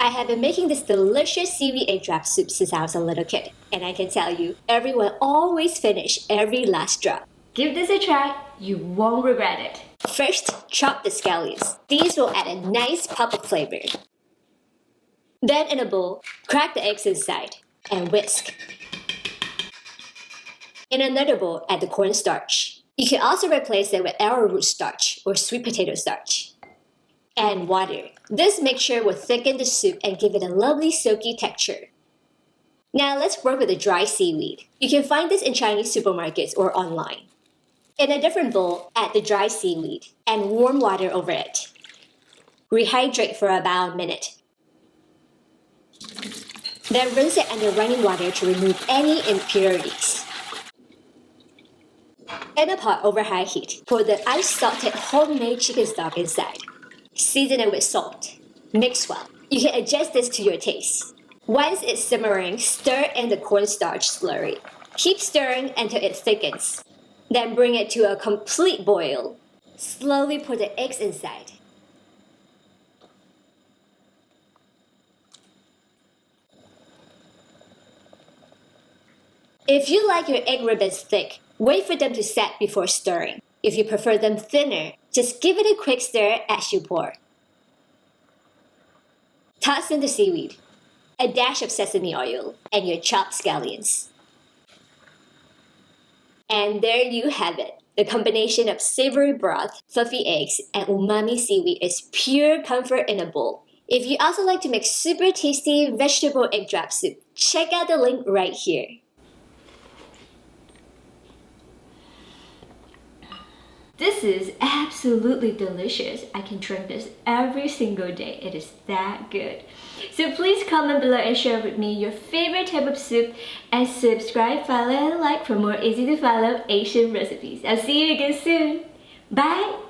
I have been making this delicious seaweed egg drop soup since I was a little kid, and I can tell you, everyone always finish every last drop. Give this a try, you won't regret it. First, chop the scallions. These will add a nice pop of flavor. Then in a bowl, crack the eggs inside and whisk. In another bowl, add the cornstarch. You can also replace it with arrowroot starch or sweet potato starch. And water. This mixture will thicken the soup and give it a lovely soaky texture. Now let's work with the dry seaweed. You can find this in Chinese supermarkets or online. In a different bowl, add the dry seaweed and warm water over it. Rehydrate for about a minute. Then rinse it under running water to remove any impurities. In a pot over high heat, pour the unsalted homemade chicken stock inside. Season it with salt. Mix well. You can adjust this to your taste. Once it's simmering, stir in the cornstarch slurry. Keep stirring until it thickens. Then bring it to a complete boil. Slowly pour the eggs inside. If you like your egg ribbons thick, wait for them to set before stirring. If you prefer them thinner, just give it a quick stir as you pour. Toss in the seaweed, a dash of sesame oil, and your chopped scallions. And there you have it. The combination of savory broth, fluffy eggs, and umami seaweed is pure comfort in a bowl. If you also like to make super tasty vegetable egg drop soup, check out the link right here. This is absolutely delicious. I can drink this every single day. It is that good. So please comment below and share with me your favorite type of soup, and subscribe, follow, and like for more easy to follow Asian recipes. I'll see you again soon. Bye!